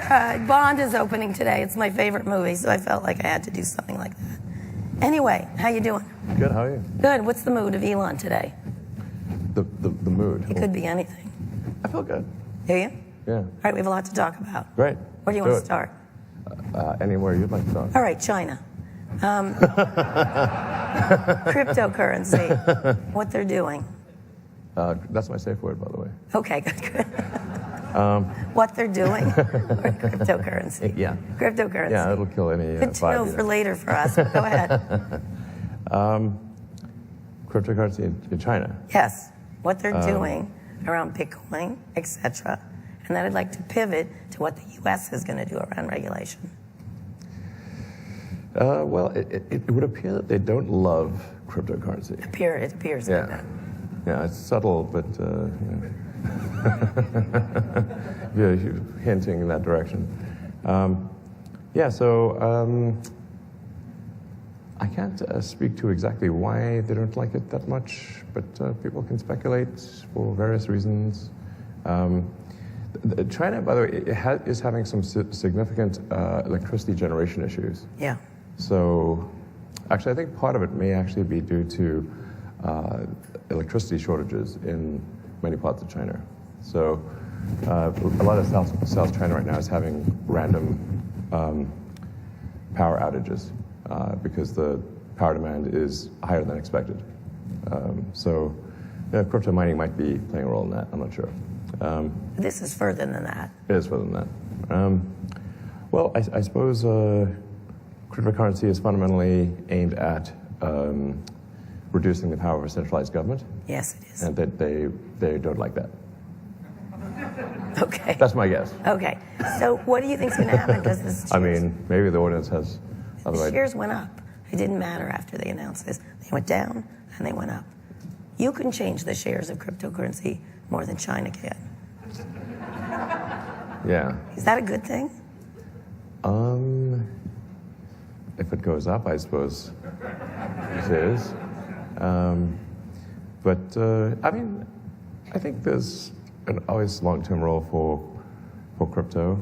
Bond is opening today. It's my favorite movie, so I felt like I had to do something like that. Anyway, how you doing? Good, how are you? Good. What's the mood of Elon today? The mood? It could be anything. I feel good. Do you? Yeah. All right, we have a lot to talk about. Great. Where do you want to start? Anywhere you'd like to start. All right, China. Cryptocurrency, what they're doing. That's my safe word, by the way. Okay, good. What they're doing? Or cryptocurrency. Yeah. Cryptocurrency. Yeah, it'll kill any Good to know for later for us. Go ahead. Cryptocurrency in China. Yes, what they're doing around Bitcoin, etc. And then I'd like to pivot to what the U.S. is going to do around regulation. Well, it would appear that they don't love cryptocurrency. It appears like that. Yeah, it's subtle, but you're hinting in that direction. I can't speak to exactly why they don't like it that much, but people can speculate for various reasons. China, by the way, is having some significant electricity generation issues. Yeah. So, actually, I think part of it may actually be due to electricity shortages in many parts of China. So, a lot of South China right now is having random power outages because the power demand is higher than expected. Crypto mining might be playing a role in that. I'm not sure. This is further than that. It is further than that. Well, I suppose cryptocurrency is fundamentally aimed at reducing the power of a centralized government. Yes, it is. And that they don't like that. Okay. That's my guess. Okay. So what do you think is going to happen? Does this? I mean, maybe the audience has. The shares went up. It didn't matter after they announced this. They went down and they went up. You can change the shares of cryptocurrency more than China can. Yeah. Is that a good thing? If it goes up, I suppose it is. I mean, I think there's always long-term role for crypto,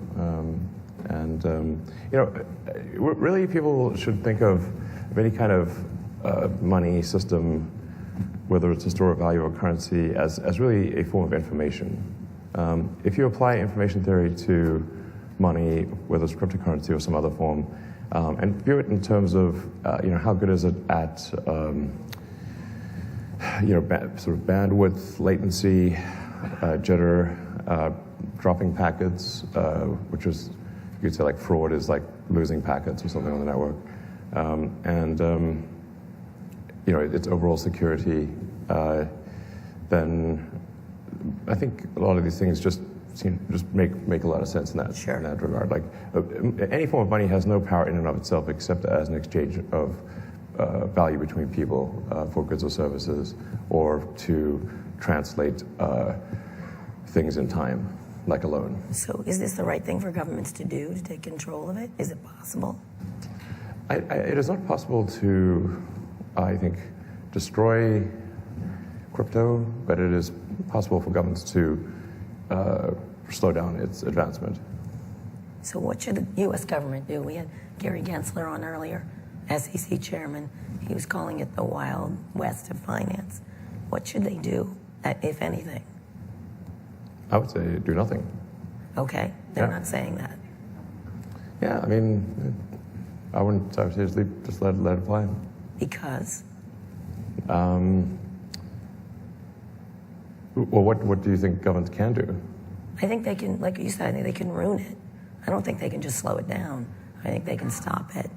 really people should think of any kind of money system, whether it's a store of value or currency, as really a form of information. If you apply information theory to money, whether it's cryptocurrency or some other form, and view it in terms of how good is it at sort of bandwidth, latency, jitter, dropping packets, which is, you could say, like fraud is like losing packets or something on the network, its overall security, then I think a lot of these things just make a lot of sense in that Sure. in that regard. Like any form of money has no power in and of itself except as an exchange of value between people for goods or services, or to translate things in time, like a loan. So is this the right thing for governments to do, to take control of it? Is it possible? It is not possible to, I think, destroy crypto, but it is possible for governments to slow down its advancement. So what should the U.S. government do? We had Gary Gensler on earlier, SEC chairman. He was calling it the Wild West of finance. What should they do, if anything? I would say do nothing. Okay, they're Yeah. not saying that. Yeah, I mean, I would say just let it fly. Because? Well, what do you think governments can do? I think they can, like you said, I think they can ruin it. I don't think they can just slow it down. I think they can stop it.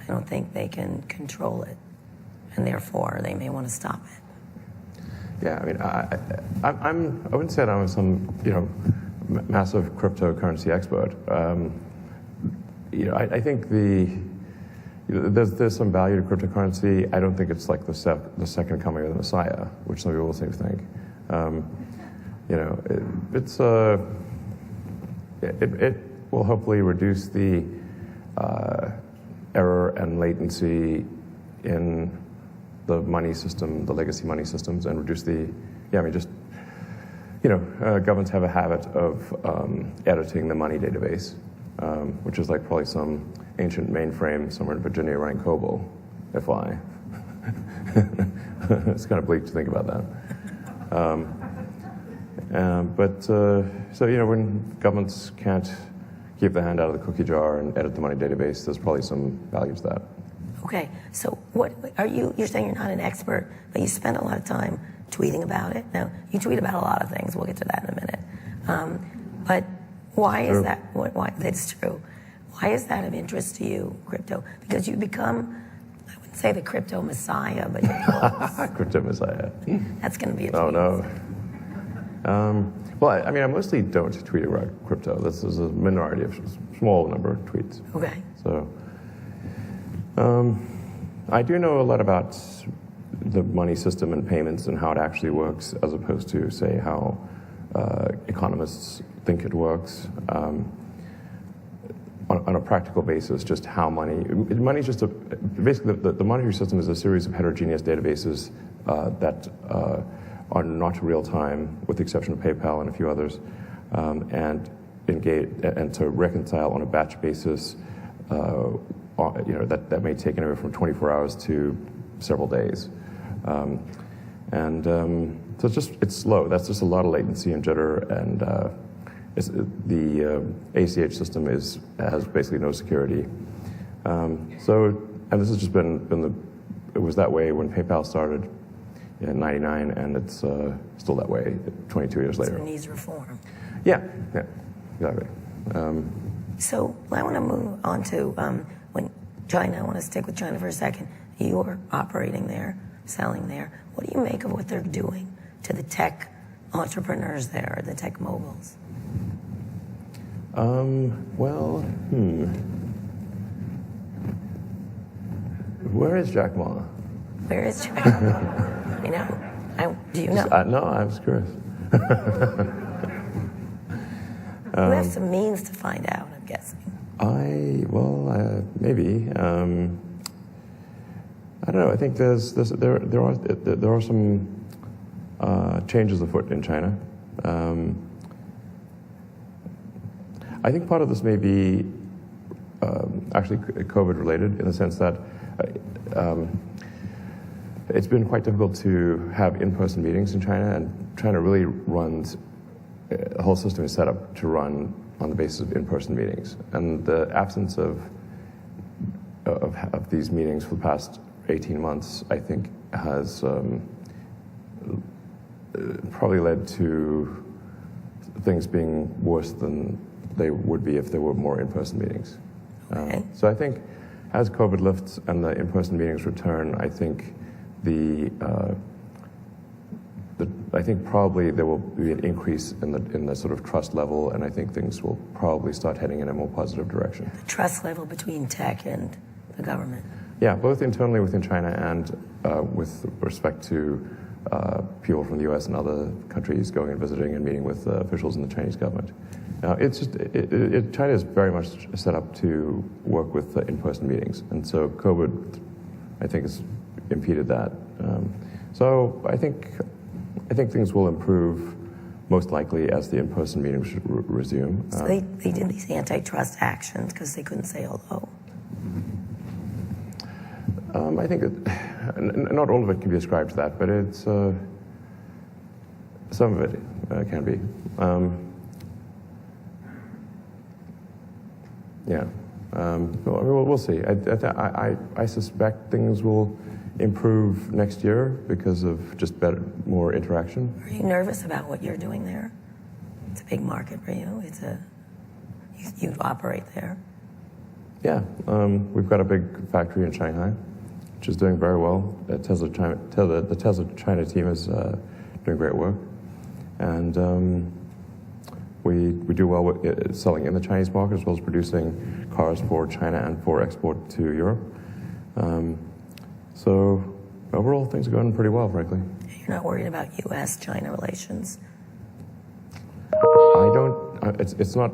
I don't think they can control it. And therefore, they may want to stop it. Yeah, I mean, I wouldn't say that I'm some, massive cryptocurrency expert. I think there's some value to cryptocurrency. I don't think it's like the second coming of the Messiah, which some people seem to think. It will hopefully reduce the error and latency in the money system, the legacy money systems, and reduce governments have a habit of editing the money database. which is like probably some ancient mainframe somewhere in Virginia running COBOL, FI. It's kind of bleak to think about that. So, when governments can't keep their hand out of the cookie jar and edit the money database, there's probably some value to that. Okay, so what are you're saying you're not an expert, but you spend a lot of time tweeting about it. Now, you tweet about a lot of things. We'll get to that in a minute. But why is that? Why that's true? Why is that of interest to you, crypto? Because you become, I wouldn't say the crypto messiah, but you're close. Crypto messiah. That's going to be a tweet. Oh, no. Well, I mean, I mostly don't tweet about crypto. This is a minority of small number of tweets. Okay. So, I do know a lot about the money system and payments and how it actually works, as opposed to, say, how economists think it works. On a practical basis, just how money is just basically the monetary system is a series of heterogeneous databases that are not real time, with the exception of PayPal and a few others, and to reconcile on a batch basis. That may take anywhere from 24 hours to several days, so it's slow. That's just a lot of latency and jitter, and the ACH system has basically no security. And this has just it was that way when PayPal started in '99, and it's still that way 22 years later. So it needs reform. Yeah, exactly. So I want to move on to when China. I want to stick with China for a second. You're operating there, selling there. What do you make of what they're doing to the tech entrepreneurs there, the tech moguls? Where is Jack Ma? Where is Jack Ma? I know. Do you know? No, I was curious. You have some means to find out, I'm guessing. Maybe. I don't know. I think there are some changes afoot in China. I think part of this may be actually COVID related, in the sense that it's been quite difficult to have in-person meetings in China, and China really runs, the whole system is set up to run on the basis of in-person meetings. And the absence of these meetings for the past 18 months, I think, has probably led to things being worse than they would be if there were more in-person meetings. Okay. So I think as COVID lifts and the in-person meetings return, I think I think probably there will be an increase in the sort of trust level, and I think things will probably start heading in a more positive direction. The trust level between tech and the government. Yeah, both internally within China and with respect to people from the U.S. and other countries going and visiting and meeting with officials in the Chinese government. It's just China is very much set up to work with in-person meetings, and so COVID, I think, has impeded that. So I think things will improve most likely as the in-person meetings resume. So they did these antitrust actions because they couldn't say hello. I think not all of it can be ascribed to that, but it's some of it can be. We'll see. I suspect things will improve next year because of just more interaction. Are you nervous about what you're doing there? It's a big market for you. You operate there. Yeah, we've got a big factory in Shanghai, which is doing very well. The Tesla China team is doing great work, and we do well with selling in the Chinese market, as well as producing cars for China and for export to Europe. So overall, things are going pretty well, frankly. You're not worried about U.S.-China relations? I don't. It's not.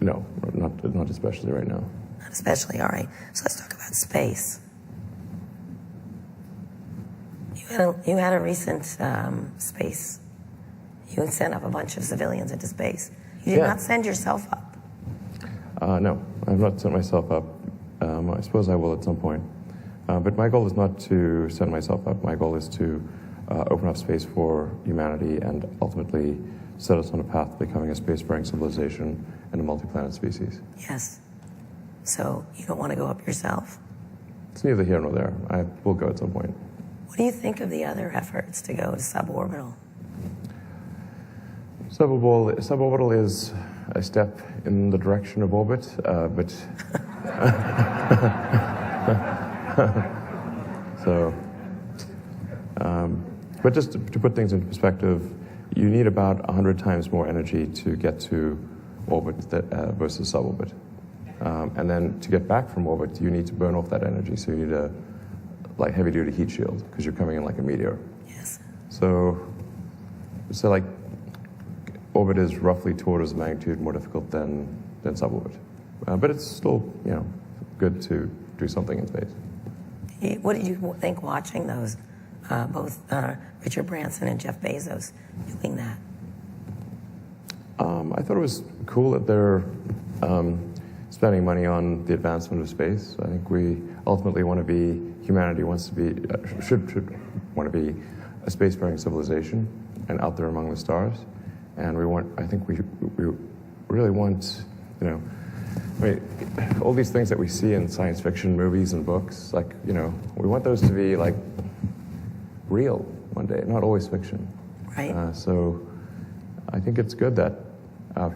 No, not especially right now. Not especially. All right. So let's talk about space. You had a recent space. You sent up a bunch of civilians into space. You did not send yourself up. No, I've not sent myself up. I suppose I will at some point. But my goal is not to send myself up. My goal is to open up space for humanity and ultimately set us on a path to becoming a spacefaring civilization and a multi-planet species. Yes. So you don't want to go up yourself? It's neither here nor there. I will go at some point. What do you think of the other efforts to go to suborbital? Suborbital is a step in the direction of orbit, but but just to put things into perspective, you need about 100 times more energy to get to orbit versus suborbit. And then to get back from orbit, you need to burn off that energy. So you need a heavy-duty heat shield because you're coming in like a meteor. Yes. So like orbit is roughly 2 orders of magnitude more difficult than suborbit. But it's still, good to do something in space. What did you think watching those, both Richard Branson and Jeff Bezos doing that? I thought it was cool that they're spending money on the advancement of space. I think we ultimately humanity wants to be, should want to be a spacefaring civilization and out there among the stars. And I think we really want, all these things that we see in science fiction movies and books, we want those to be real one day, not always fiction. Right. So I think it's good that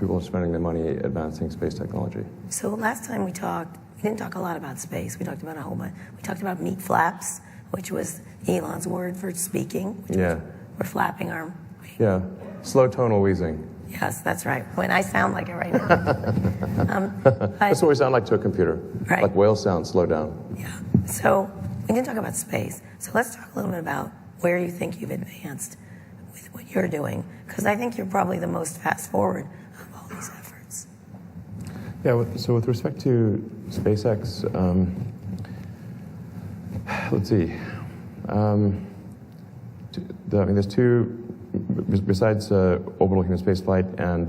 people are spending their money advancing space technology. So last time we talked, we didn't talk a lot about space. We talked about a whole bunch. We talked about meat flaps, which was Elon's word for speaking. We're flapping our... Yeah, slow tonal wheezing. Yes, that's right. When I sound like it right now. That's what we sound like to a computer. Right. Like whale sound, slow down. Yeah. So we didn't talk about space. So let's talk a little bit about where you think you've advanced with what you're doing. Because I think you're probably the most fast forward of all these efforts. Yeah, so with respect to SpaceX, let's see. There's two, besides orbital human spaceflight and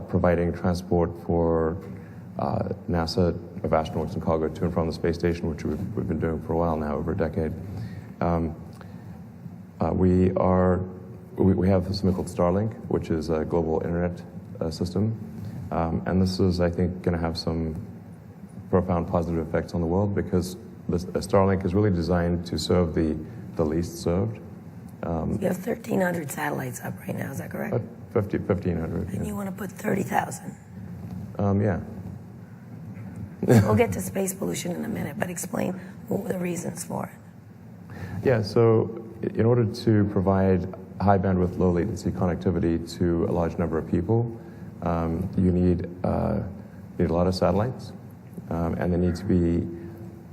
providing transport for NASA of astronauts and cargo to and from the space station, which we've been doing for a while now, over a decade. We have something called Starlink, which is a global internet system, and this is, I think, going to have some profound positive effects on the world because Starlink is really designed to serve the least served. You have 1,300 satellites up right now, is that correct? 1,500. And you want to put 30,000. Yeah. We'll get to space pollution in a minute, but explain what were the reasons for it. Yeah, so in order to provide high bandwidth, low latency connectivity to a large number of people, you need a lot of satellites, and they need to be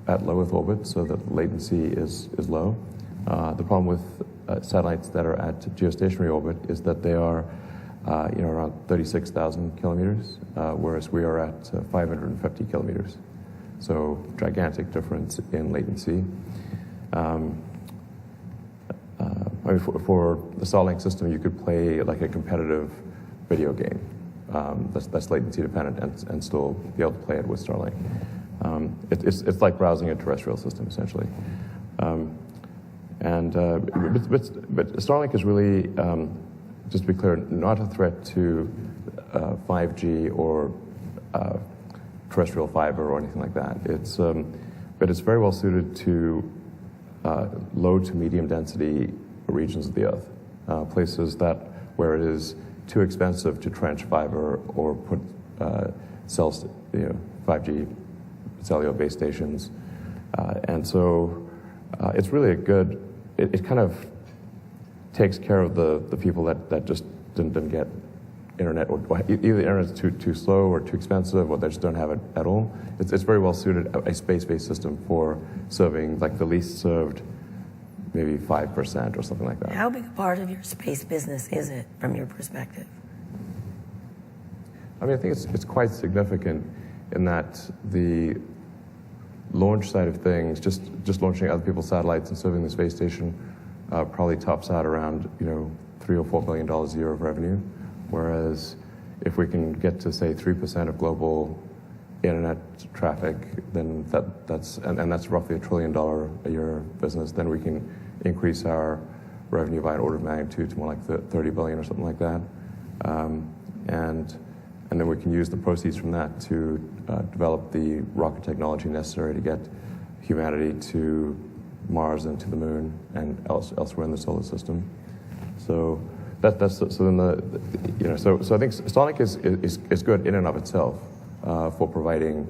at low Earth orbit so that latency is low. The problem with satellites that are at geostationary orbit is that they are around 36,000 kilometers, whereas we are at 550 kilometers. So gigantic difference in latency. For the Starlink system, you could play like a competitive video game that's latency dependent and still be able to play it with Starlink. It's like browsing a terrestrial system, essentially. But Starlink is really, just to be clear, not a threat to 5G or terrestrial fiber or anything like that. But it's very well suited to low to medium density regions of the Earth, places where it is too expensive to trench fiber or put 5G cellular base stations, and so it's really a good. It kind of takes care of the people that just didn't get internet, or either the internet's too slow or too expensive, or they just don't have it at all. It's very well suited, a space-based system for serving like the least served, maybe 5% or something like that. How big a part of your space business is it, from your perspective? I mean, I think it's quite significant in that the launch side of things, just launching other people's satellites and serving the space station, probably tops out around $3 or $4 billion a year of revenue. Whereas if we can get to say 3% of global internet traffic, then that's roughly $1 trillion a year business. Then we can increase our revenue by an order of magnitude to more like 30 billion or something like that, and then we can use the proceeds from that to develop the rocket technology necessary to get humanity to Mars and to the Moon and elsewhere in the solar system. So so I think Starlink is good in and of itself for providing,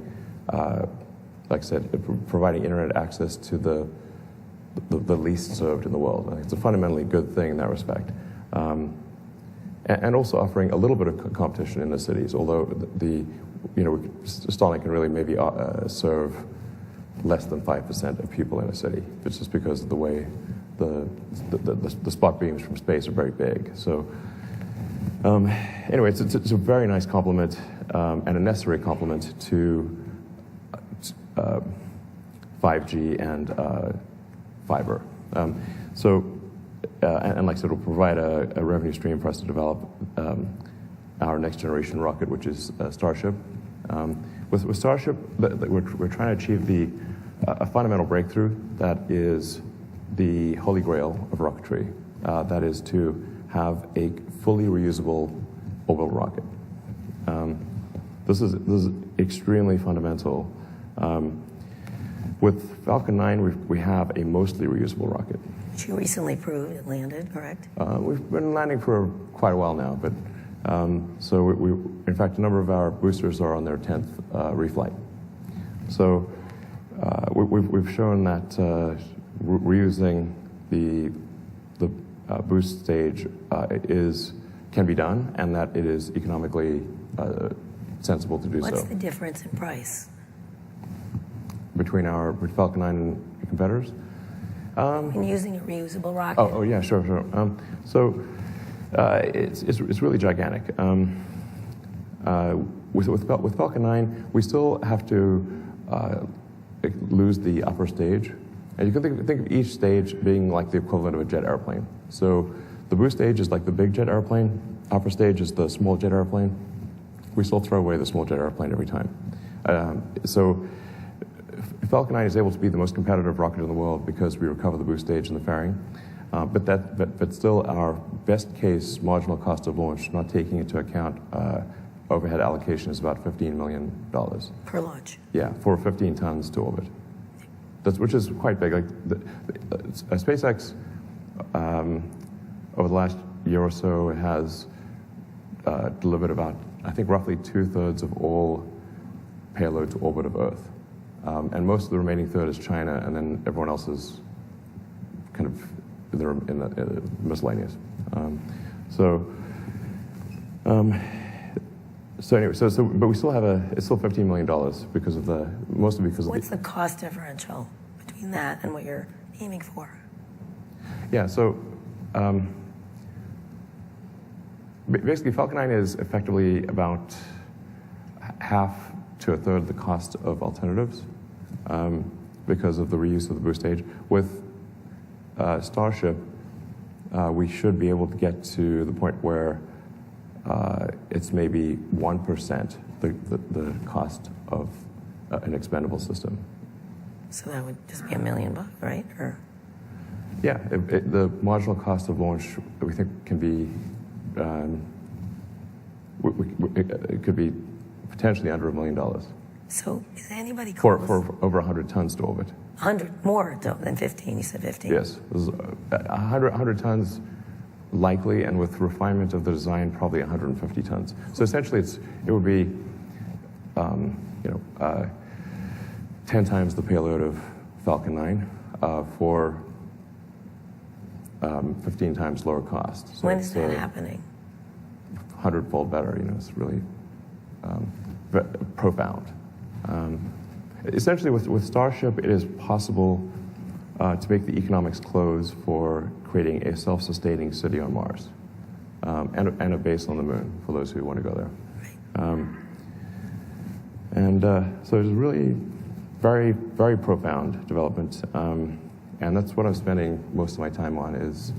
like I said, providing internet access to the least served in the world. I think it's a fundamentally good thing in that respect, and also offering a little bit of competition in the cities. Although Starlink can really maybe serve less than 5% of people in a city. It's just because of the way the spot beams from space are very big. So anyway, it's a very nice complement and a necessary complement to 5G and fiber. And like I said, it'll provide a revenue stream for us to develop our next generation rocket, which is Starship. With Starship, we're trying to achieve a fundamental breakthrough that is the holy grail of rocketry. That is to have a fully reusable orbital rocket. This is extremely fundamental. With Falcon 9, we have a mostly reusable rocket. Which you recently proved it landed, correct? We've been landing for quite a while now, but so we in fact, a number of our boosters are on their 10th reflight. So we've shown that reusing the boost stage can be done, and that it is economically sensible to do so. What's the difference in price between Falcon 9 and competitors? In using a reusable rocket? Oh yeah, sure. It's really gigantic. With Falcon 9, we still have to lose the upper stage. And you can think of each stage being like the equivalent of a jet airplane. So the boost stage is like the big jet airplane. Upper stage is the small jet airplane. We still throw away the small jet airplane every time. So Falcon 9 is able to be the most competitive rocket in the world because we recover the boost stage and the fairing. But still, our best case marginal cost of launch, not taking into account overhead allocation, is about $15 million per launch. Yeah, for 15 tons to orbit. Which is quite big. Like SpaceX, over the last year or so, has delivered about, I think, roughly 2/3 of all payload to orbit of Earth, and most of the remaining third is China, and then everyone else is kind of in the miscellaneous. So anyway, but we still have it's still $15 million mostly because of What's the cost differential between that and what you're aiming for? Yeah, so basically Falcon 9 is effectively about half to a third the cost of alternatives because of the reuse of the boost stage. With Starship, we should be able to get to the point where it's maybe 1% the cost of an expendable system. So that would just be $1 million, right? Or yeah, the marginal cost of launch we think can be it could be potentially under $1 million. So is anybody close? For over 100 tons to orbit. 100 more than 15. You said 15. Yes, 100 tons. Likely, and with refinement of the design, probably 150 tons. So essentially, it would be, 10 times the payload of Falcon 9 for 15 times lower cost. So when is that happening? 100-fold better. It's really profound. Essentially, with Starship, it is possible to make the economics close for creating a self-sustaining city on Mars and a base on the Moon for those who want to go there. So it's really very, very profound development, and that's what I'm spending most of my time on, is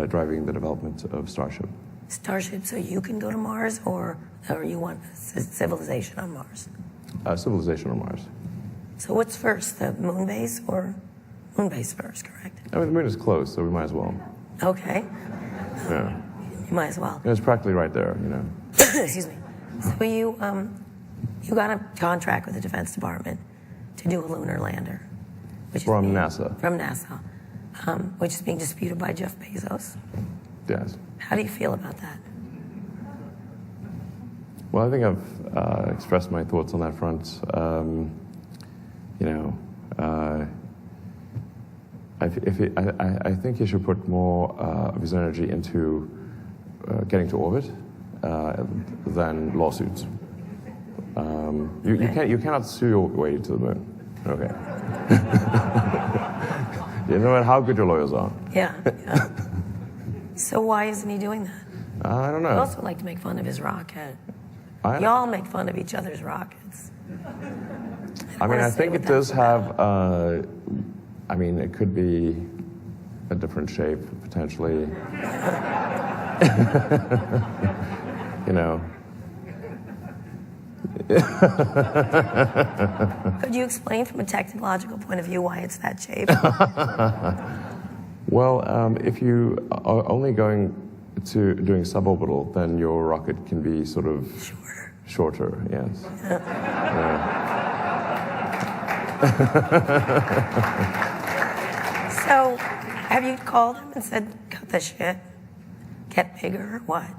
driving the development of Starship. Starship, so you can go to Mars, or you want civilization on Mars? civilization on Mars. So what's first, the moon base or moon base first, correct? I mean, the moon is close, so we might as well. Okay, Yeah. you might as well. And it's practically right there, you know. Excuse me. So you got a contract with the Defense Department to do a lunar lander. From NASA. From NASA, which is being disputed by Jeff Bezos. Yes. How do you feel about that? Well, I think I've expressed my thoughts on that front. You know, I think he should put more of his energy into getting to orbit than lawsuits. You cannot sue your way to the moon. Okay. You know how good your lawyers are. Yeah. So why isn't he doing that? I don't know. I also like to make fun of his rocket. Y'all make fun of each other's rockets. I mean, I think it does have, I mean, it could be a different shape, potentially. You know. Could you explain from a technological point of view why it's that shape? Well, if you are only going to doing suborbital, then your rocket can be sort of shorter, yes. So, have you called him and said, cut the shit, get bigger, or what?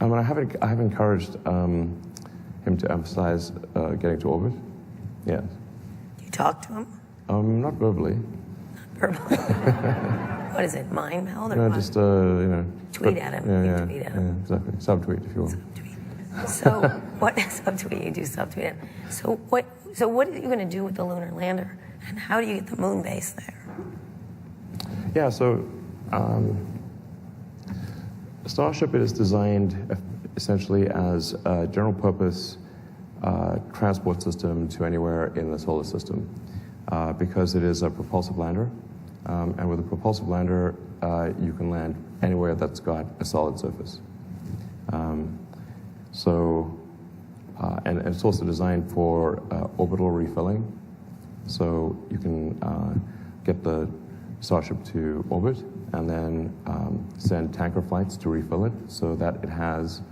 I mean, I have encouraged him to emphasize getting to orbit. Yes. You talk to him? Not verbally. Verbally? What is it, mind meld or No, what? just you know. Tweet at him. Yeah, You yeah, tweet at him. yeah, exactly. Subtweet if you want. Subtweet. So what subtweet? You do subtweet him. So what are you going to do with the lunar lander, and how do you get the moon base there? Yeah. So Starship is designed essentially as a general purpose transport system to anywhere in the solar system because it is a propulsive lander. And with a propulsive lander, you can land anywhere that's got a solid surface. And it's also designed for orbital refilling. So you can get the Starship to orbit and then send tanker flights to refill it so that it has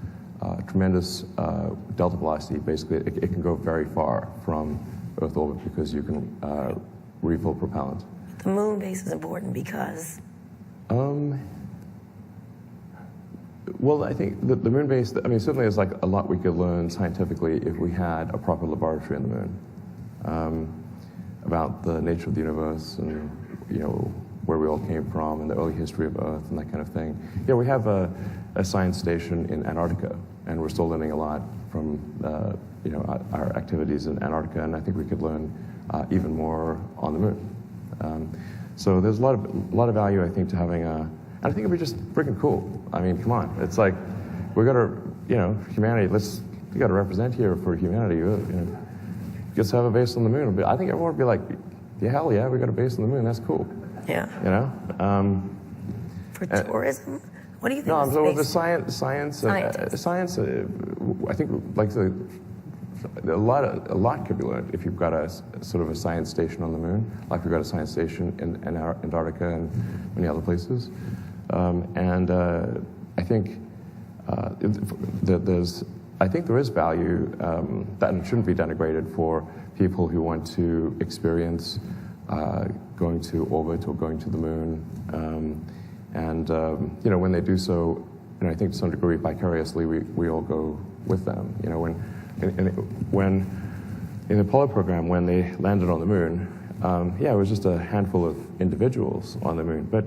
tremendous delta velocity. Basically, it can go very far from Earth orbit because you can refill propellant. The moon base is important because? Well, I think the moon base, I mean, certainly there's like a lot we could learn scientifically if we had a proper laboratory on the moon about the nature of the universe and, you know, where we all came from and the early history of Earth and that kind of thing. Yeah, we have a science station in Antarctica, and we're still learning a lot from, you know, our activities in Antarctica, and I think we could learn even more on the moon. So there's a lot of value, I think, to having and I think it'd be just freaking cool. I mean, come on, it's like we got to, you know, humanity. We got to represent here for humanity. You know, just have a base on the moon. I think everyone would be like, yeah, hell yeah, we got a base on the moon. That's cool. Yeah. You know. For tourism, what do you think? No, is so space? the science. I think like a lot could be learned if you've got a sort of a science station on the moon, like we've got a science station in Antarctica and many other places. I think there is value that it shouldn't be denigrated for people who want to experience going to orbit or going to the moon. You know, when they do so, you know, I think to some degree vicariously we all go with them. You know, when in the Apollo program, when they landed on the moon, yeah, it was just a handful of individuals on the moon, but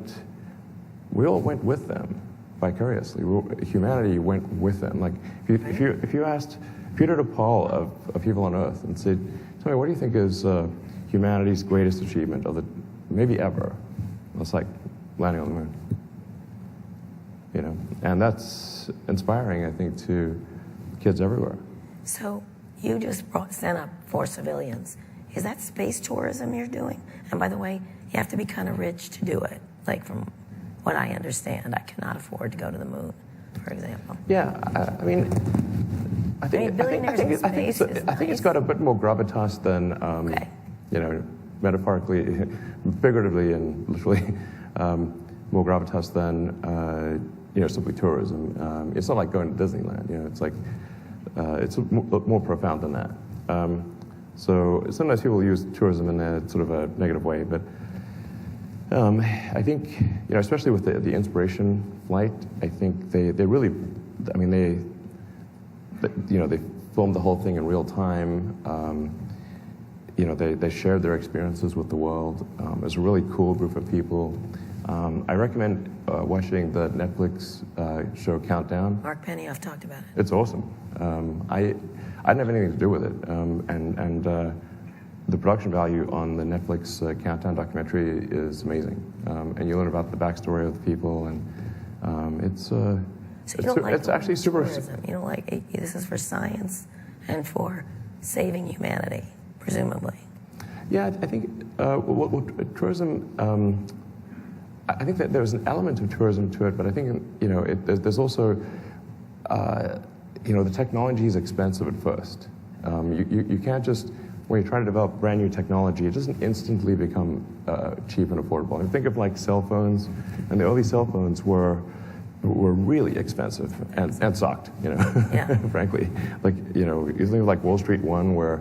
we all went with them vicariously. Humanity went with them. Like if you did a poll of people on Earth and said, "Tell me, what do you think is humanity's greatest achievement of the maybe ever?" It's like landing on the moon. You know, and that's inspiring, I think, to kids everywhere. So you just sent up 4 civilians. Is that space tourism you're doing? And by the way, you have to be kind of rich to do it. Like from what I understand, I cannot afford to go to the moon, for example. Yeah, I mean, billionaires in space is I think it's nice. got a bit more gravitas than, Okay. you know, metaphorically, figuratively, and literally, more gravitas than, you know, simply tourism. It's not like going to Disneyland. You know, it's like it's more profound than that. So sometimes people use tourism in a sort of a negative way, but I think, you know, especially with the inspiration flight, I think they really, I mean, you know, they filmed the whole thing in real time. You know, they shared their experiences with the world. It was a really cool group of people. I recommend watching the Netflix show Countdown. Mark Benioff talked about it. It's awesome. I didn't have anything to do with it, and the production value on the Netflix Countdown documentary is amazing, and you learn about the backstory of the people, and it's actually super. Tourism. You don't like this is for science and for saving humanity, presumably. Yeah, I think tourism. I think that there's an element of tourism to it, but I think, you know, there's also, you know, the technology is expensive at first. You can't just, when you're trying to develop brand new technology, it doesn't instantly become cheap and affordable. And think of like cell phones, and the early cell phones were really expensive and sucked, you know, Yeah. frankly. Like, you know, you think of like Wall Street One, where,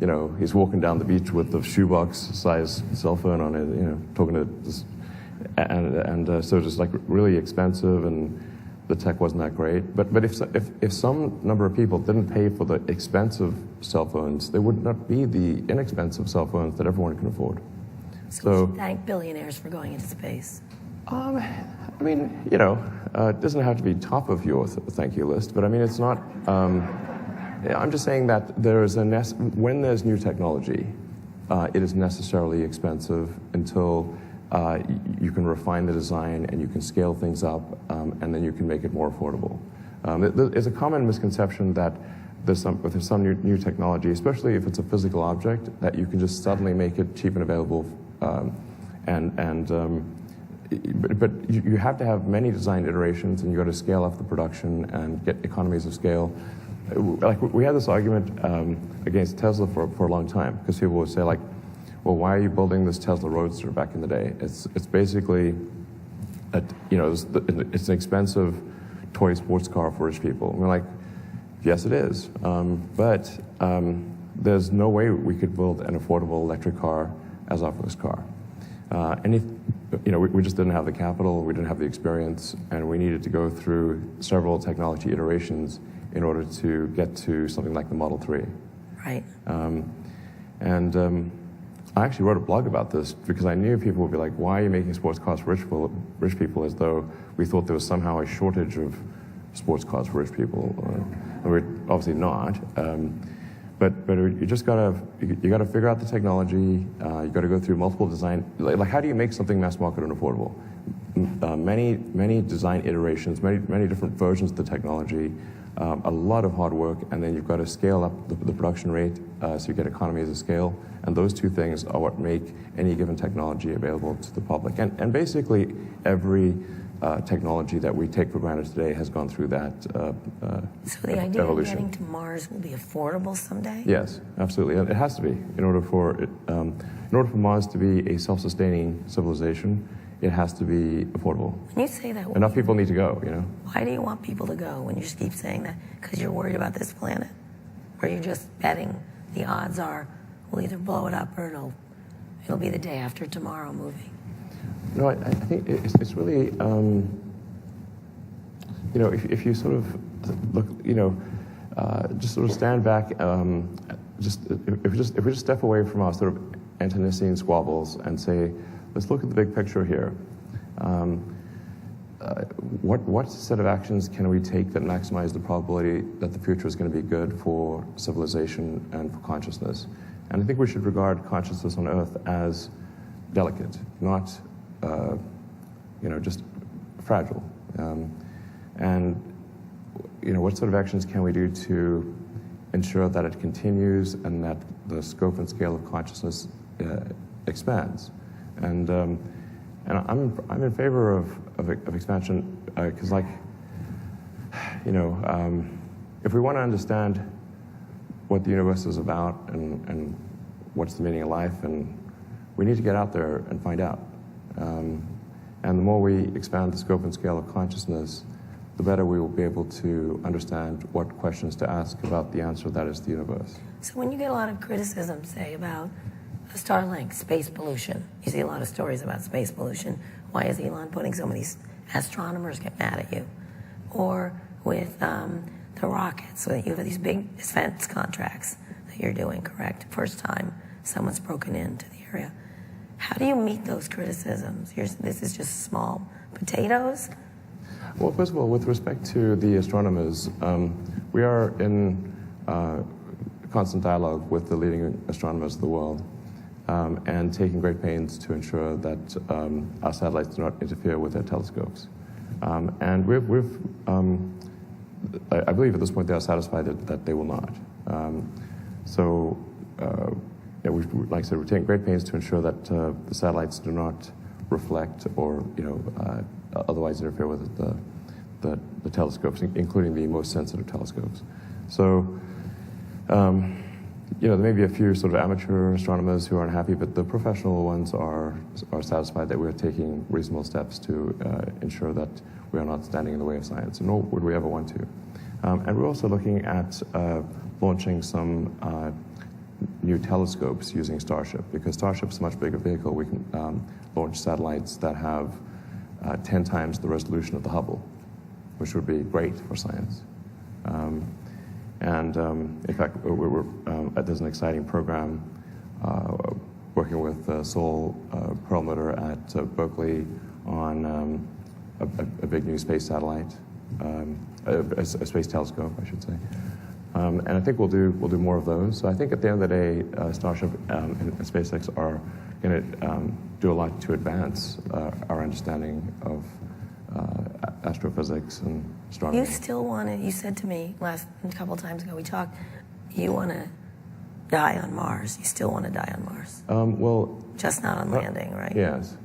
you know, he's walking down the beach with the shoebox-sized cell phone on it, you know, talking to this. And so just like really expensive, and the tech wasn't that great. But if some number of people didn't pay for the expensive cell phones, there would not be the inexpensive cell phones that everyone can afford. So we should thank billionaires for going into space. I mean, you know, it doesn't have to be top of your thank you list, but I mean, it's not. I'm just saying that when there's new technology, it is necessarily expensive until you can refine the design and you can scale things up, and then you can make it more affordable. There's a common misconception that with some new technology, especially if it's a physical object, that you can just suddenly make it cheap and available, but you have to have many design iterations, and you got to scale up the production and get economies of scale. Like, we had this argument against Tesla for a long time, because people would say, like, well, why are you building this Tesla Roadster back in the day? It's basically, you know, it's an expensive toy sports car for rich people. And we're like, yes, it is. But there's no way we could build an affordable electric car as our first car. And if, you know, we just didn't have the capital, we didn't have the experience, and we needed to go through several technology iterations in order to get to something like the Model 3. Right. I actually wrote a blog about this because I knew people would be like, why are you making sports cars for rich people, as though we thought there was somehow a shortage of sports cars for rich people. We're obviously not. But you just gotta figure out the technology. You got to go through multiple design. Like, how do you make something mass market and affordable? Many design iterations, many different versions of the technology. A lot of hard work, and then you've got to scale up the production rate so you get economies of scale. And those two things are what make any given technology available to the public. And basically, every technology that we take for granted today has gone through that So the idea evolution. of getting to Mars will be affordable someday? Yes, absolutely. It has to be. In order for Mars to be a self-sustaining civilization, it has to be affordable. When you say that, Enough people need to go, you know? why do you want people to go when you just keep saying that? Because you're worried about this planet? Or you're just betting the odds are we'll either blow it up or it'll be the day after tomorrow movie? No, I think it's really, you know, if you sort of look, you know, just sort of stand back, if we just step away from our sort of internecine squabbles and say, let's look at the big picture here. What set of actions can we take that maximize the probability that the future is going to be good for civilization and for consciousness? And I think we should regard consciousness on Earth as delicate, not, you know, just fragile. And, you know, what sort of actions can we do to ensure that it continues and that the scope and scale of consciousness expands? And I'm in favor of expansion because, like, you know, if we want to understand what the universe is about and what's the meaning of life, and we need to get out there and find out. And the more we expand the scope and scale of consciousness, the better we will be able to understand what questions to ask about the answer that is the universe. So when you get a lot of criticism, say, about Starlink, space pollution, you see a lot of stories about space pollution. Why is Elon putting so many astronomers get mad at you? Or with the rockets, so you have these big defense contracts that you're doing, correct? First time someone's broken into the area. How do you meet those criticisms? This is just small potatoes? Well, first of all, with respect to the astronomers, we are in constant dialogue with the leading astronomers of the world, and taking great pains to ensure that our satellites do not interfere with their telescopes. And I believe at this point they are satisfied that they will not. Like I said, we're taking great pains to ensure that the satellites do not reflect or otherwise interfere with the telescopes, including the most sensitive telescopes. So, there may be a few sort of amateur astronomers who are unhappy, but the professional ones are satisfied that we're taking reasonable steps to ensure that we are not standing in the way of science, nor would we ever want to. And we're also looking at launching some new telescopes using Starship, because Starship's a much bigger vehicle. We can launch satellites that have 10 times the resolution of the Hubble, which would be great for science. In fact, there's an exciting program working with Sol Perlmutter at Berkeley on a big new space satellite, a space telescope, I should say. And I think we'll do more of those. So I think at the end of the day, Starship and SpaceX are going to do a lot to advance our understanding of astrophysics and astronomy. You still want to, you said to me a couple of times ago we talked, you want to die on Mars. You still want to die on Mars. Well, just not on landing, right? Yes.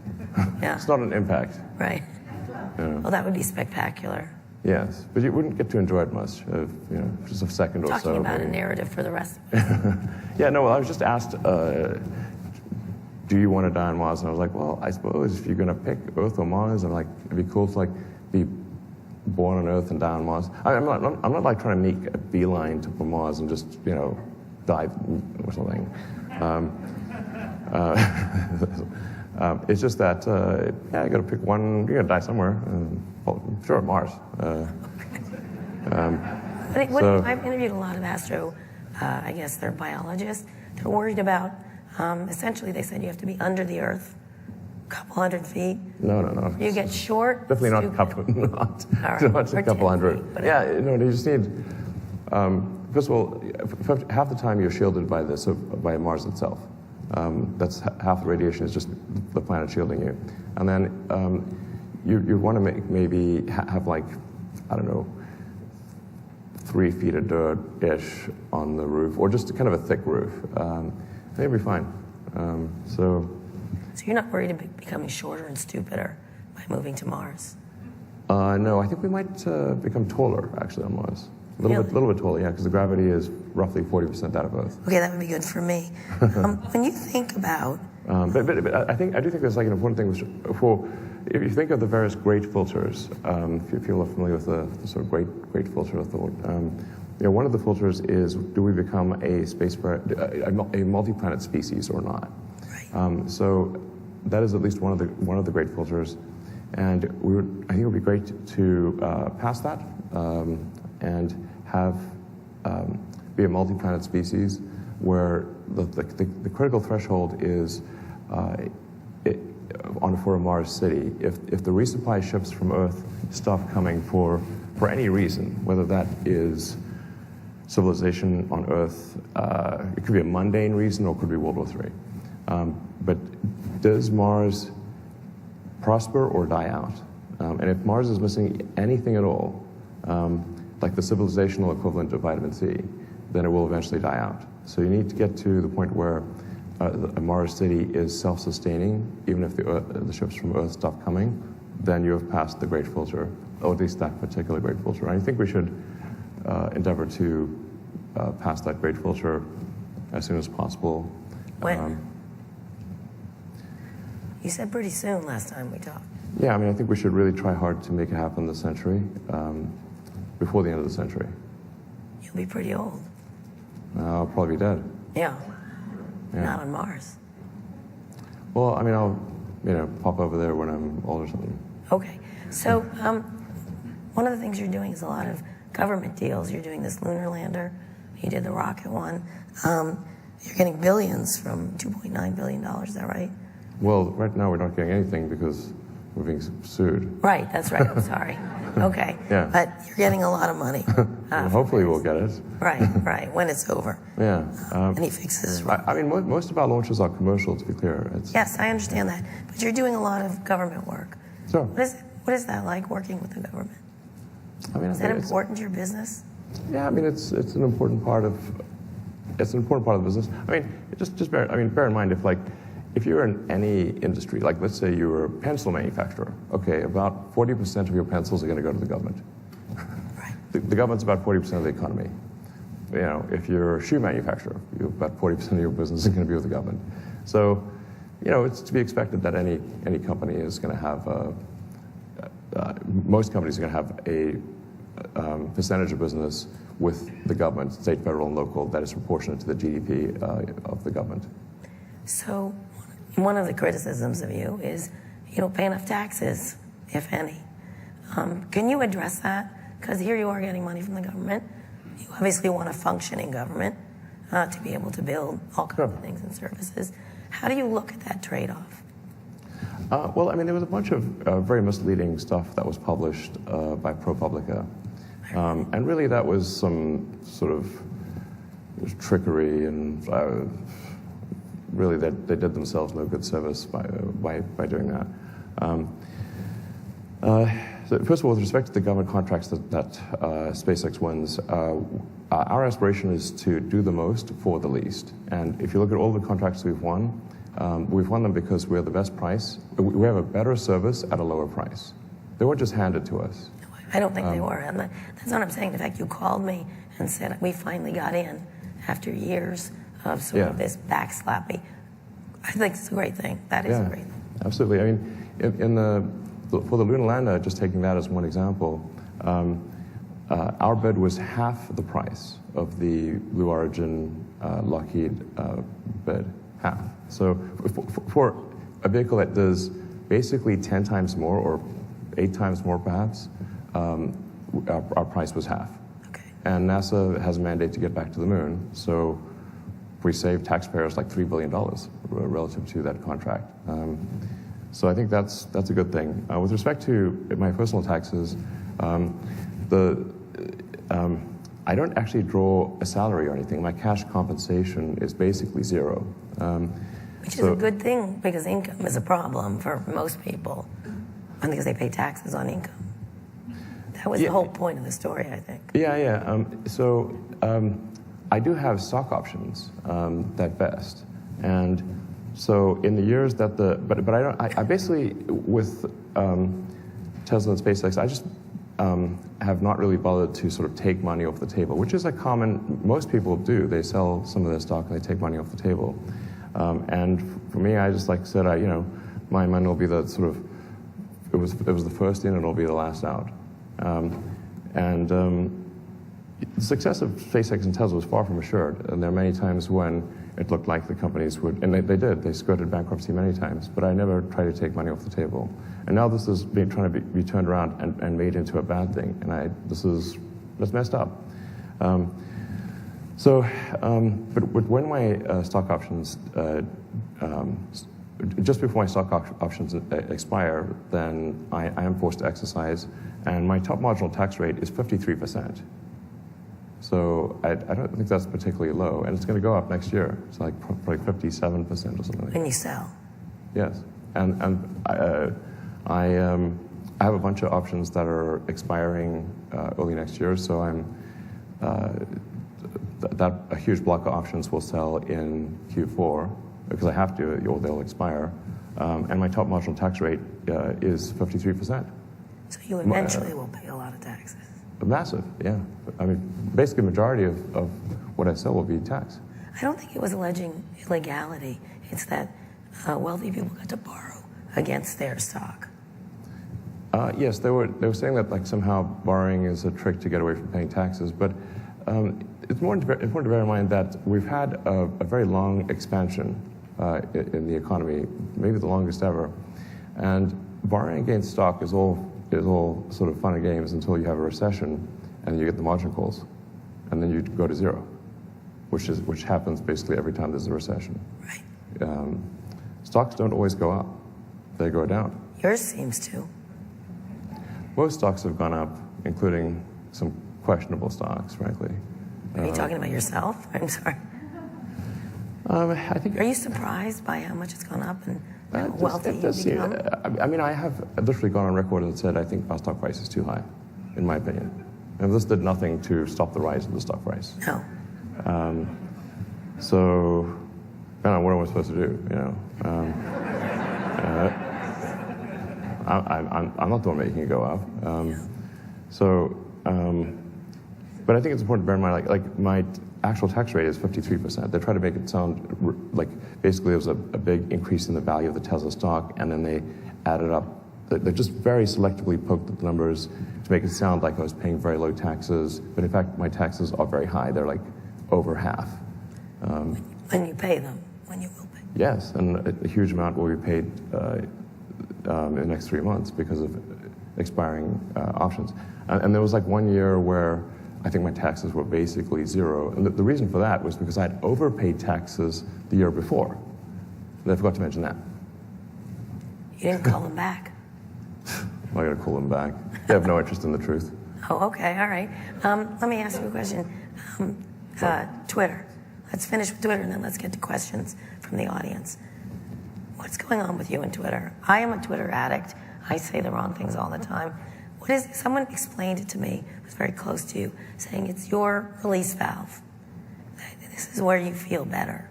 Yeah. It's not an impact. Right. Yeah. Well, that would be spectacular. Yes, but you wouldn't get to enjoy it much, just a second or so. Talking about maybe. a narrative for the rest of us. Yeah, no, well, I was just asked, do you want to die on Mars? And I was like, well, I suppose if you're going to pick Earth or Mars, and it'd be cool to be born on Earth and die on Mars. I'm not like trying to make a beeline to Mars and just die or something. It's just that you got to pick one. You're going to die somewhere. Sure, Mars. I've interviewed a lot of I guess they're biologists. They're worried about, essentially they said you have to be under the Earth, a couple 100 feet. No. You get short. Definitely not a couple, not a couple hundred. Feet, you just need, first of all, half the time you're shielded by Mars itself. That's half the radiation is just the planet shielding you. And then you want to maybe have 3 feet of dirt-ish on the roof, or just kind of a thick roof. They'll be fine. So you're not worried about becoming shorter and stupider by moving to Mars? No, I think we might become taller, actually, on Mars. A little bit taller, yeah, because the gravity is roughly 40% that of Earth. Okay, that would be good for me. When you think about... But I do think there's an important thing if you think of the various great filters, if you feel familiar with the sort of great filter of thought, one of the filters is, do we become a multi-planet species or not? Right. So that is at least one of the great filters, and I think it would be great to pass that and have be a multi-planet species where the critical threshold is for a Mars city. If the resupply ships from Earth stop coming for any reason, whether that is civilization on Earth, it could be a mundane reason or it could be World War III. But does Mars prosper or die out? And if Mars is missing anything at all, like the civilizational equivalent of vitamin C, then it will eventually die out. So you need to get to the point where a Mars city is self-sustaining. Even if the ships from Earth stop coming, then you have passed the great filter, or at least that particular great filter. And I think we should endeavor to pass that great filter as soon as possible. When? You said pretty soon last time we talked. Yeah, I mean, I think we should really try hard to make it happen this century, before the end of the century. You'll be pretty old. I'll probably be dead. Yeah. Yeah. Not on Mars. Well, I mean, I'll, pop over there when I'm old or something. Okay. So one of the things you're doing is a lot of government deals. You're doing this lunar lander. You did the rocket one. You're getting billions from $2.9 billion, is that right? Well, right now we're not getting anything because we're being sued. Right, that's right. I'm sorry. Okay. Yeah. But you're getting a lot of money. Well, hopefully we'll get it. Right, when it's over. Yeah. Any fixes. I mean, most of our launches are commercial, to be clear. Yes, I understand that. But you're doing a lot of government work. Sure. What is that like, working with the government? I mean, Is that important to your business? Yeah, I mean, it's an important part of the business. I mean, just bear in mind if you're in any industry, like let's say you're a pencil manufacturer, okay, about 40% of your pencils are going to go to the government. Right. The government's about 40% of the economy. If you're a shoe manufacturer, about 40% of your business is going to be with the government. So, it's to be expected that any company is going to have most companies are going to have a percentage of business with the government, state, federal, and local, that is proportionate to the GDP of the government. So one of the criticisms of you is you don't pay enough taxes, if any. Can you address that? Because here you are getting money from the government. You obviously want a functioning government to be able to build all kinds of things and services. How do you look at that trade-off? Well, I mean, there was a bunch of very misleading stuff that was published by ProPublica. And really that was some sort of trickery, and really they did themselves no good service by doing that. So first of all, with respect to the government contracts that SpaceX wins, our aspiration is to do the most for the least. And if you look at all the contracts we've won them because we're the best price. We have a better service at a lower price. They weren't just handed to us. I don't think they were. And that's what I'm saying. In fact, you called me and said, we finally got in after years of sort of this backslapping. I think it's a great thing. That is a great thing. Absolutely. I mean, for the lunar lander, just taking that as one example, our bid was half the price of the Blue Origin Lockheed bid. Half. So for a vehicle that does basically 10 times more or 8 times more perhaps, our price was half. Okay. And NASA has a mandate to get back to the moon, so we saved taxpayers like $3 billion relative to that contract. So I think that's a good thing. With respect to my personal taxes, I don't actually draw a salary or anything. My cash compensation is basically zero. Which is a good thing, because income is a problem for most people, because they pay taxes on income. That was the whole point of the story, I think. Yeah. I do have stock options that vest, and so in the years that but I basically with Tesla and SpaceX, I just have not really bothered to sort of take money off the table, which is most people do. They sell some of their stock and they take money off the table. And for me, I just said, my money will be the sort of, it was the first in and it'll be the last out. The success of SpaceX and Tesla was far from assured, and there are many times when it looked like the companies would, and they did, they skirted bankruptcy many times, but I never tried to take money off the table. And now this is trying to be turned around and made into a bad thing, and that's messed up. But when my stock options, just before my stock options expire, then I am forced to exercise, and my top marginal tax rate is 53%. So I don't think that's particularly low, and it's going to go up next year. It's probably 57% or something. When you sell. Yes, and I have a bunch of options that are expiring early next year, so a huge block of options will sell in Q4 because I have to, or they'll expire. And my top marginal tax rate is 53%. So you eventually will pay a lot of taxes. Massive, yeah. I mean, basically, the majority of what I sell will be taxed. I don't think it was alleging illegality. It's that wealthy people got to borrow against their stock. Yes, they were saying that like somehow borrowing is a trick to get away from paying taxes, but it's important to bear in mind that we've had a very long expansion in the economy, maybe the longest ever, and borrowing against stock is all sort of fun and games until you have a recession and you get the margin calls, and then you go to zero, which happens basically every time there's a recession. Right. Stocks don't always go up; they go down. Yours seems to. Most stocks have gone up, including some questionable stocks, frankly. Are you talking about yourself? I'm sorry. I think. Are you surprised by how much it's gone up and how wealthy you've become? I mean, I have literally gone on record and said I think our stock price is too high, in my opinion. And this did nothing to stop the rise of the stock price. No. So, I don't know, what am I supposed to do? You know, I'm not the one making it go up. But I think it's important to bear in mind, like my actual tax rate is 53%. They try to make it sound like basically there was a big increase in the value of the Tesla stock, and then they added up. They just very selectively poked at the numbers to make it sound like I was paying very low taxes. But in fact, my taxes are very high. They're like over half. When you pay them, when you will pay. Yes, and a huge amount will be paid in the next 3 months because of expiring options. And there was like 1 year where I think my taxes were basically zero. And the reason for that was because I'd overpaid taxes the year before. And I forgot to mention that. You didn't call them back. I got to call them back. They have no interest in the truth. Oh, okay, all right. Let me ask you a question. Twitter. Let's finish with Twitter and then let's get to questions from the audience. What's going on with you and Twitter? I am a Twitter addict. I say the wrong things all the time. What is it? Someone explained it to me, who's very close to you, saying it's your release valve. This is where you feel better.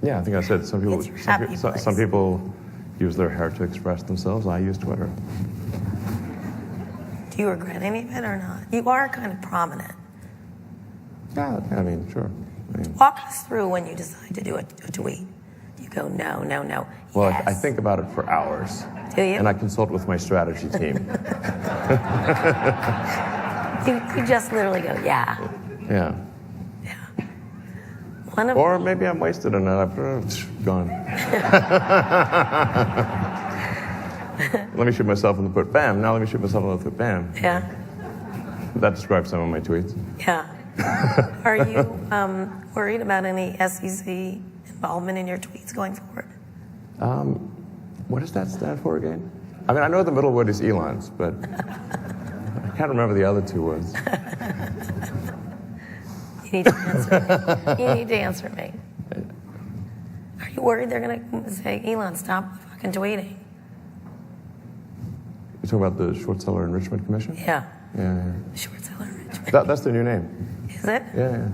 Yeah, I think I said some people use their hair to express themselves. I use Twitter. Do you regret any of it or not? You are kind of prominent. Yeah, I mean, sure. Walk us through when you decide to do a tweet. You go, no. Well, yes. I think about it for hours. Do you? And I consult with my strategy team. You just literally go, yeah. Yeah. Or maybe I'm wasted and I've gone. Let me shoot myself in the foot. Bam. Now let me shoot myself in the foot. Bam. Yeah. That describes some of my tweets. Yeah. Are you worried about any SEC involvement in your tweets going forward? What does that stand for again? I mean, I know the middle word is Elon's, but I can't remember the other two words. You need to answer me. You need to answer me. Are you worried they're going to say, Elon, stop fucking tweeting? You're talking about the Short Seller Enrichment Commission? Yeah. Yeah. Short Seller Enrichment. That's their new name. Is it? Yeah.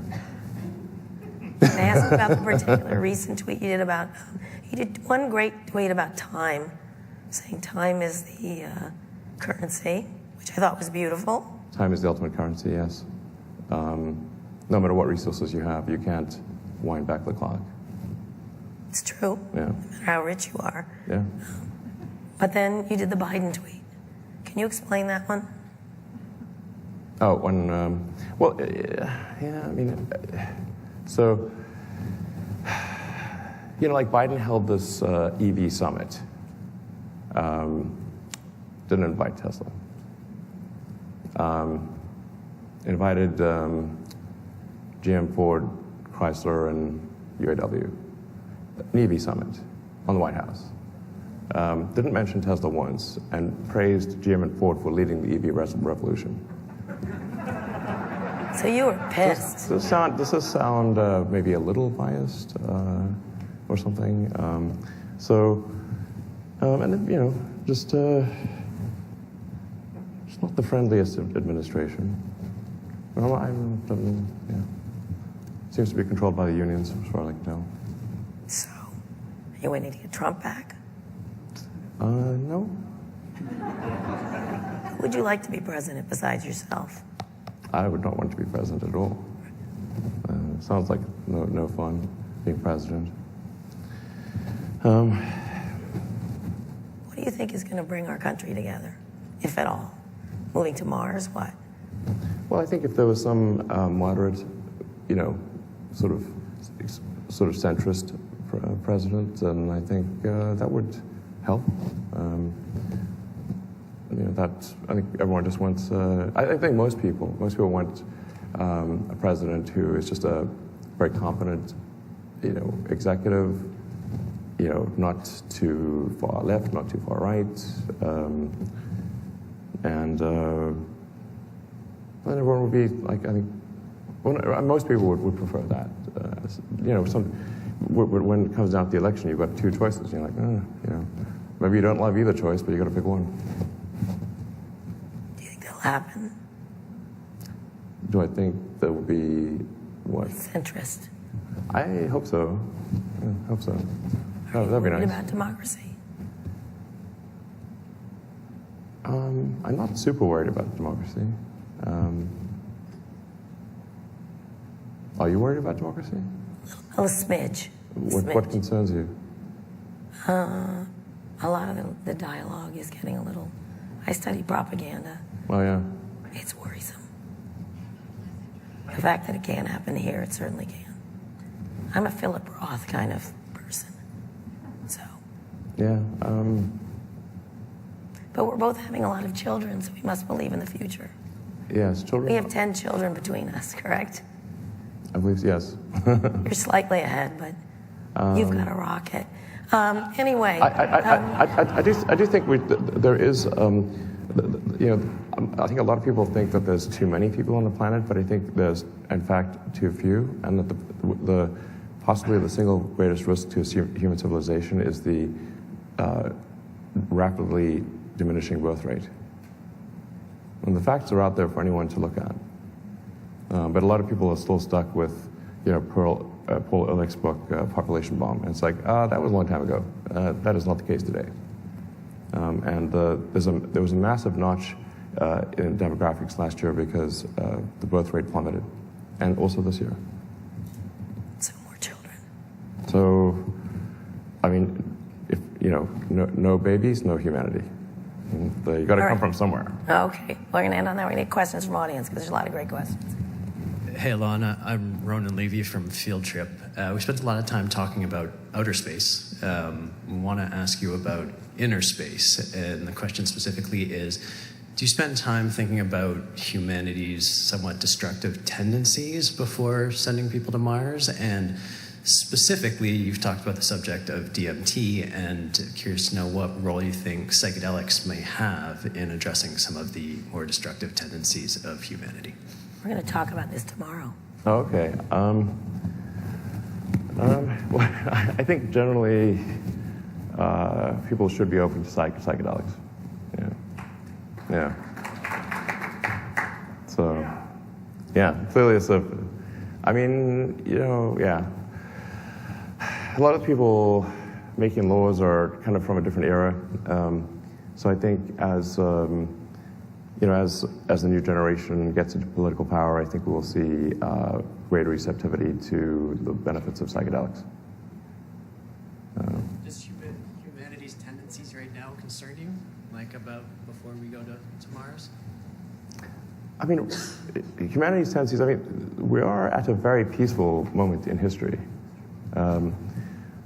Can I ask you about the particular recent tweet you did about, you did one great tweet about time, saying time is the currency, which I thought was beautiful. Time is the ultimate currency, yes. No matter what resources you have, you can't wind back the clock. It's true. Yeah. No matter how rich you are. Yeah. But then you did the Biden tweet. Can you explain that one? Oh, yeah, I mean, so, like Biden held this EV summit. Didn't invite Tesla. Invited GM, Ford, Chrysler, and UAW. An EV summit on the White House. Didn't mention Tesla once, and praised GM and Ford for leading the EV revolution. So you were pissed. Does this sound maybe a little biased or something? And then, just not the friendliest administration. Seems to be controlled by the unions, as far as I can tell. So, are you waiting to get Trump back? No. Who would you like to be president besides yourself? I would not want to be president at all. Sounds like no fun being president. What do you think is going to bring our country together, if at all? Moving to Mars, what? Well, I think if there was some moderate, sort of centrist president, then I think that would help. I think everyone just wants. I think most people want a president who is just a very competent, executive. Not too far left, not too far right, and everyone would be like. I think most people would prefer that. When it comes down to the election, you've got two choices. You're like, maybe you don't love either choice, but you got to pick one. Do you think that'll happen? Do I think there will be what? Centrist. I hope so. Yeah, hope so. Oh, that'd be nice. What about democracy? I'm not super worried about democracy. Are you worried about democracy? A smidge. What concerns you? A lot of the dialogue is getting a little. I study propaganda. Oh yeah. It's worrisome. The fact that it can't happen here, it certainly can. I'm a Philip Roth kind of person. So. Yeah. But we're both having a lot of children, so we must believe in the future. Yes, children. We have 10 children between us, correct? I believe yes. You're slightly ahead, but you've got a rocket. Anyway. I do think there is. I think a lot of people think that there's too many people on the planet, but I think there's, in fact, too few, and that the possibly the single greatest risk to human civilization is the rapidly diminishing birth rate. And the facts are out there for anyone to look at. But a lot of people are still stuck with, Paul Ehrlich's book, Population Bomb. And it's like, that was a long time ago. That is not the case today. And there was a massive notch in demographics last year because the birth rate plummeted, and also this year. So more children. So, I mean, if no babies, no humanity. You got to come from somewhere. Okay, we're going to end on that. We're going to get questions from audience because there's a lot of great questions. Hey, Elon. I'm Ronan Levy from Field Trip. We spent a lot of time talking about outer space. We want to ask you about inner space. And the question specifically is, do you spend time thinking about humanity's somewhat destructive tendencies before sending people to Mars? And specifically, you've talked about the subject of DMT, and curious to know what role you think psychedelics may have in addressing some of the more destructive tendencies of humanity. We're going to talk about this tomorrow. Okay. Well, I think generally people should be open to psychedelics. Yeah. So, yeah, clearly it's a. I mean, yeah. A lot of people making laws are kind of from a different era. So I think as the new generation gets into political power, I think we will see greater receptivity to the benefits of psychedelics. Does humanity's tendencies right now concern you, like about before we go to Mars? I mean, humanity's tendencies, we are at a very peaceful moment in history.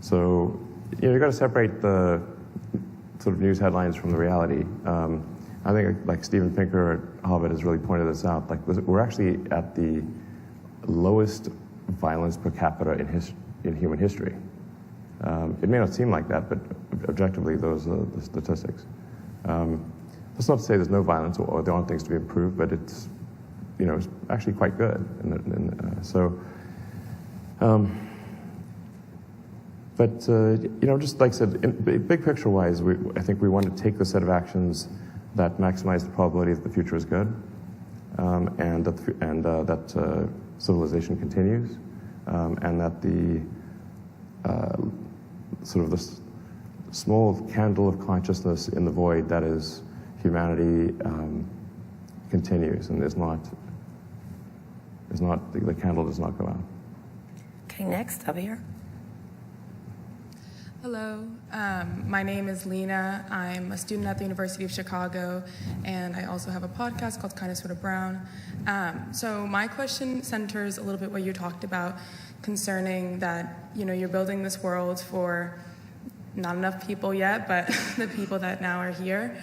So, you've got to separate the sort of news headlines from the reality. I think, like Steven Pinker at Harvard has really pointed this out. Like, we're actually at the lowest violence per capita in human history. It may not seem like that, but objectively, those are the statistics. That's not to say there's no violence or there aren't things to be improved, but it's, it's actually quite good. Just like I said, big picture-wise, I think we want to take the set of actions that maximize the probability that the future is good, and that civilization continues, and that the sort of the small candle of consciousness in the void that is humanity continues, and the candle does not go out. Okay, next up here. Hello, my name is Lena. I'm a student at the University of Chicago, and I also have a podcast called Kinda Sorta Brown. So my question centers a little bit what you talked about concerning that, you're building this world for not enough people yet, but the people that now are here.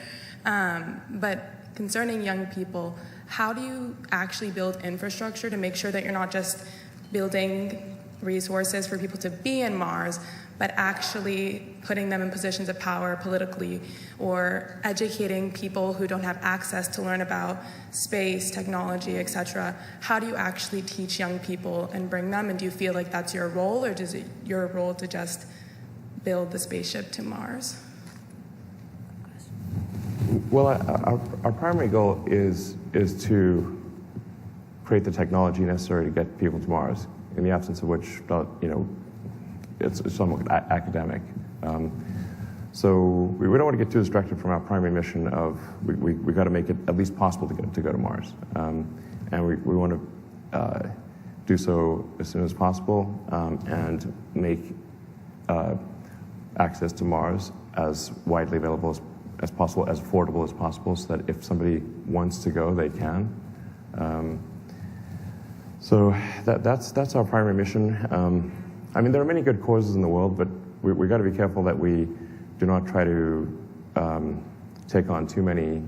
But concerning young people, how do you actually build infrastructure to make sure that you're not just building resources for people to be in Mars, but actually putting them in positions of power politically, or educating people who don't have access to learn about space, technology, etc.? How do you actually teach young people and bring them? And do you feel like that's your role, or is it your role to just build the spaceship to Mars? Well, our primary goal is to create the technology necessary to get people to Mars, in the absence of which, it's somewhat academic. So we don't want to get too distracted from our primary mission of we got to make it at least possible to go to Mars, and we want to do so as soon as possible, and make access to Mars as widely available as possible, as affordable as possible, so that if somebody wants to go, they can. So that's our primary mission. There are many good causes in the world, but we got to be careful that we do not try to take on too many.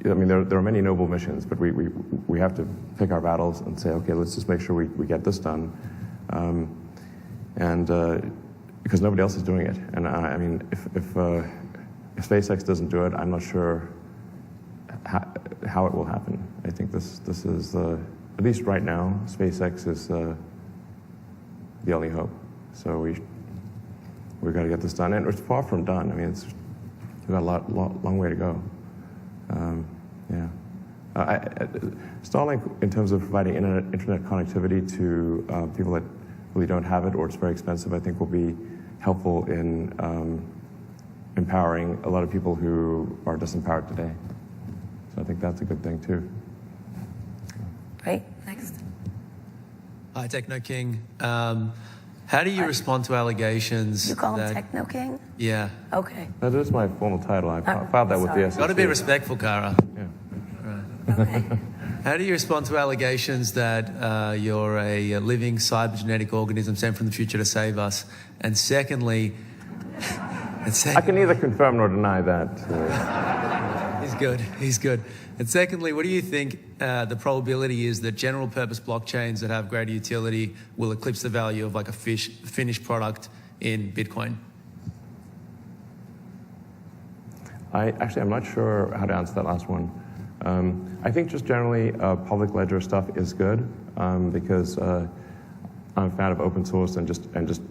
There are many noble missions, but we have to pick our battles and say, okay, let's just make sure we get this done, and because nobody else is doing it. And if SpaceX doesn't do it, I'm not sure how it will happen. I think this is at least right now, SpaceX is the only hope. So we've got to get this done, and it's far from done. We've got a long way to go. Starlink, in terms of providing internet connectivity to people that really don't have it, or it's very expensive, I think will be helpful in empowering a lot of people who are disempowered today. So I think that's a good thing too. Right, next. Hi, Techno King. How do you respond to allegations? You call him that, Techno King? Yeah. Okay. That is my formal title. I filed that with the SEC. Got to be respectful, Kara. Yeah. Okay. How do you respond to allegations that you're a living cybergenetic organism sent from the future to save us? And secondly, I can neither confirm nor deny that. He's good. And secondly, what do you think the probability is that general purpose blockchains that have greater utility will eclipse the value of like a finished product in Bitcoin? I'm not sure how to answer that last one. I think just generally public ledger stuff is good, because I'm a fan of open source and just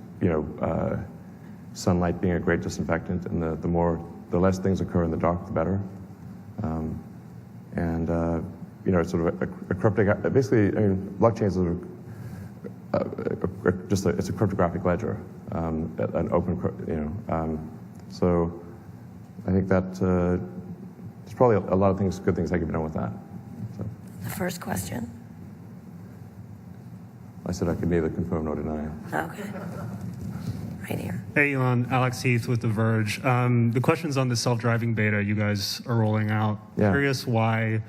sunlight being a great disinfectant, and the less things occur in the dark, the better. It's sort of a cryptographic. Basically, blockchains are it's a cryptographic ledger, an open. So I think that there's probably a lot of good things that can be done with that. So. The first question. I said I could neither confirm nor deny. Okay. Right here. Hey, Elon. Alex Heath with The Verge. The question's on the self-driving beta you guys are rolling out. Yeah. Curious why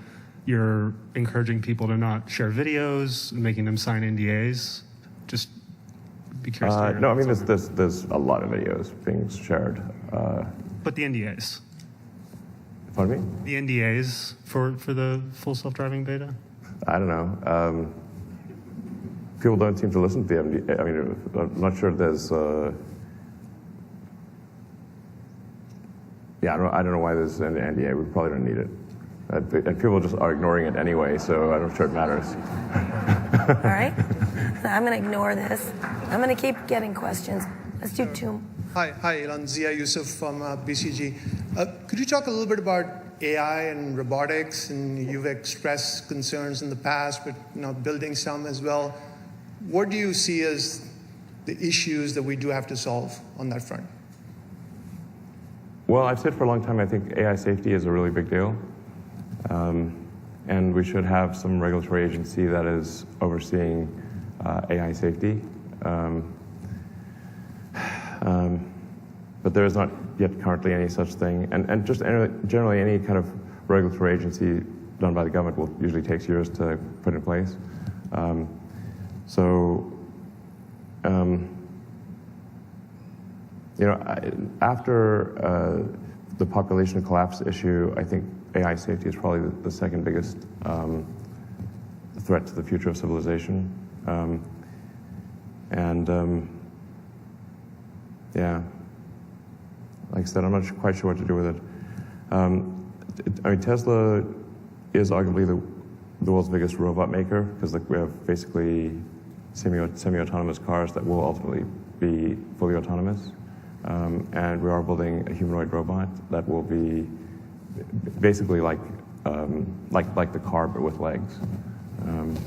you're encouraging people to not share videos, making them sign NDAs. Just be curious to hear No, your thoughts on that. there's a lot of videos being shared. But the NDAs. Pardon me? The NDAs for the full self-driving beta? I don't know. People don't seem to listen to the NDA. I'm not sure there's. I don't know why there's an NDA. We probably don't need it. And people just are ignoring it anyway, so I'm not sure it matters. All right. So I'm going to ignore this. I'm going to keep getting questions. Let's do two. Hi, Elon. Zia Yusuf from BCG. Could you talk a little bit about AI and robotics? And you've expressed concerns in the past, but building some as well. What do you see as the issues that we do have to solve on that front? Well, I've said for a long time I think AI safety is a really big deal. And we should have some regulatory agency that is overseeing AI safety. But there is not yet currently any such thing. And just generally any kind of regulatory agency done by the government will usually takes years to put in place. After the population collapse issue, I think AI safety is probably the second biggest threat to the future of civilization. Like I said, I'm not quite sure what to do with it. Tesla is arguably the world's biggest robot maker because we have basically semi-autonomous cars that will ultimately be fully autonomous. And we are building a humanoid robot that will be basically like the car but with legs. And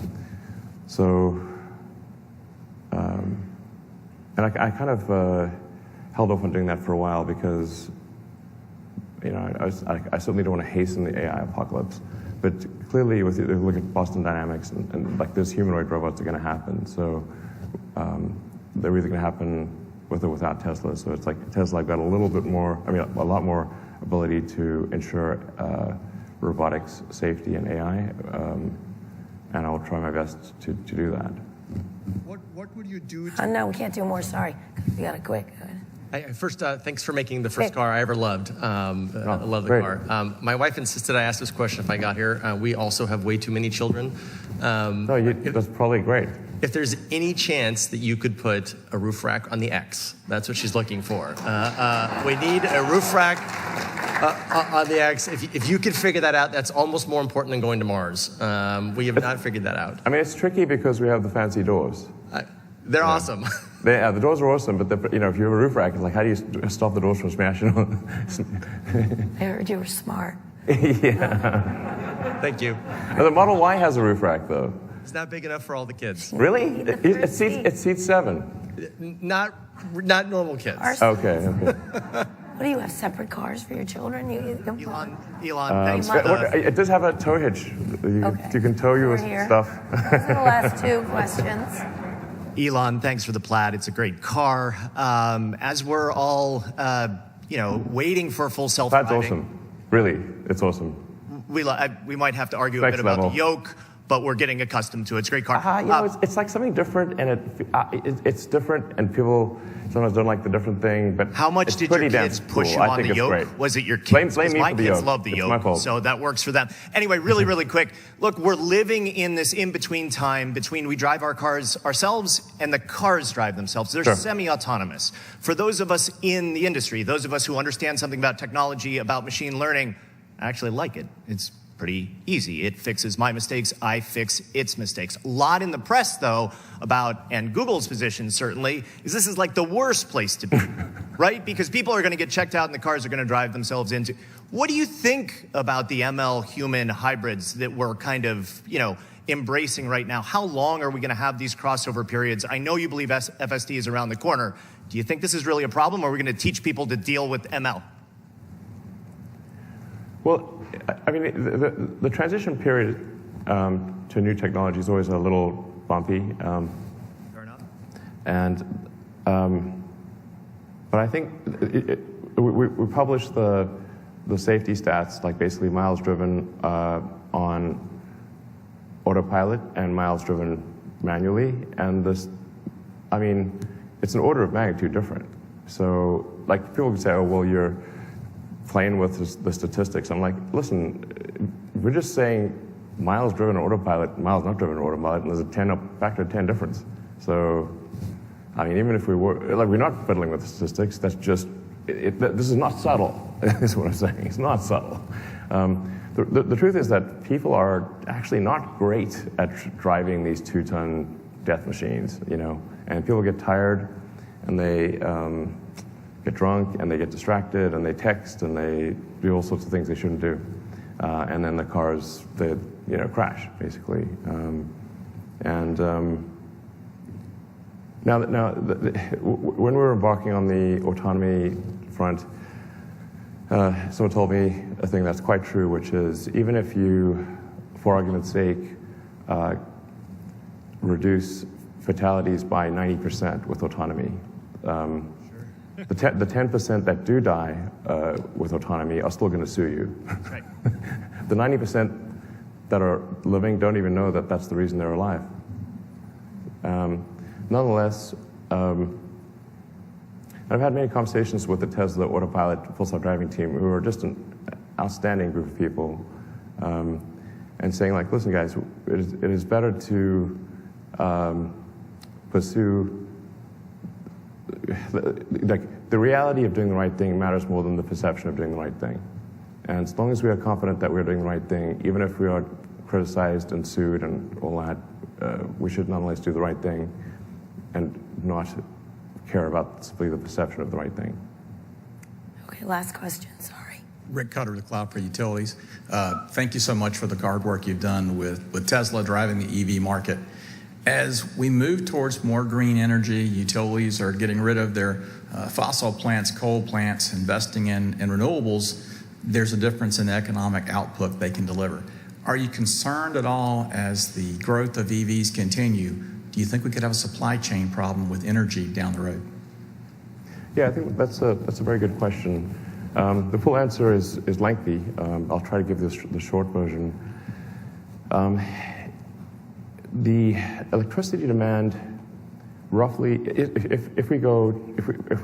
I kind of held off on doing that for a while because I certainly don't want to hasten the AI apocalypse. But clearly, if you look at Boston Dynamics and like those humanoid robots are going to happen. So they're either going to happen with or without Tesla. So it's like Tesla, I've got a lot more ability to ensure robotics safety and AI, and I'll try my best to do that. What would you do? No, we can't do more. Sorry, we got to quick. First, thanks for making the first car I ever loved. I love the great. car. My wife insisted I ask this question if I got here. We also have way too many children. That's probably great. If there's any chance that you could put a roof rack on the X, that's what she's looking for. We need a roof rack on the X. If you could figure that out, that's almost more important than going to Mars. We have not figured that out. It's tricky because we have the fancy doors. They're awesome. The doors are awesome, but if you have a roof rack, it's like, how do you stop the doors from smashing on? I heard you were smart. Yeah. Thank you. The Model Y has a roof rack, though. It's not big enough for all the kids. Really? It seats 7. Not normal kids. Okay. What do you have, separate cars for your children? Elon, thanks for It does have a tow hitch. You can tow your stuff. Those are the last two questions. Elon, thanks for the Plaid. It's a great car. As we're all, waiting for full self-driving. Plaid's awesome. Really, it's awesome. We might have to argue a Next bit about level. the yoke, but we're getting accustomed to it. It's a great car. It's like something different, and it's different, and people sometimes don't like the different thing. But how much it's did your pretty damn kids push cool. you I on think the it's yoke? great. Was it your kids? Blame me my for the kids yoke. love the It's yoke, my fault. so that works for them. Anyway, really, really quick. Look, we're living in this in-between time between we drive our cars ourselves and the cars drive themselves. They're Sure. semi-autonomous. For those of us in the industry, those of us who understand something about technology, about machine learning, I actually like it. It's pretty easy. It fixes my mistakes. I fix its mistakes. A lot in the press, though, about, and Google's position certainly, is this is like the worst place to be, right? Because people are going to get checked out and the cars are going to drive themselves into. What do you think about the ML human hybrids that we're kind of, embracing right now? How long are we going to have these crossover periods? I know you believe FSD is around the corner. Do you think this is really a problem, or are we going to teach people to deal with ML? Well, the transition period to new technology is always a little bumpy. Fair enough. But I think we published the safety stats, like basically miles driven on autopilot and miles driven manually, and it's an order of magnitude different. So, like, people can say, "Oh, well, you're playing with the statistics." I'm like, listen, we're just saying miles driven on autopilot, miles not driven on autopilot, and there's a factor of 10 difference. So, even if we were, we're not fiddling with the statistics, that's just, this is not subtle, is what I'm saying. It's not subtle. The truth is that people are actually not great at driving these 2-ton death machines, and people get tired, and they get drunk, and they get distracted, and they text, and they do all sorts of things they shouldn't do. And then the cars, they crash, basically. Now, when we were embarking on the autonomy front, Someone told me a thing that's quite true, which is even if you, for argument's sake, reduce fatalities by 90% with autonomy, the 10% that do die with autonomy are still going to sue you. Right. The 90% that are living don't even know that that's the reason they're alive. Nonetheless, I've had many conversations with the Tesla Autopilot Full Self-Driving team, who are just an outstanding group of people, and saying, like, listen, guys, it is better to pursue, like, the reality of doing the right thing matters more than the perception of doing the right thing. And as long as we are confident that we're doing the right thing, even if we are criticized and sued and all that, we should nonetheless do the right thing and not care about simply the perception of the right thing. Okay, last question, sorry. Rick Cutter with Cloud for Utilities. Thank you so much for the guard work you've done with Tesla driving the EV market. As we move towards more green energy, utilities are getting rid of their fossil plants, coal plants, investing in renewables. There's a difference in the economic output they can deliver. Are you concerned at all as the growth of EVs continue? Do you think we could have a supply chain problem with energy down the road? Yeah, I think that's a very good question. The full answer is lengthy. I'll try to give the short version. The electricity demand, roughly, if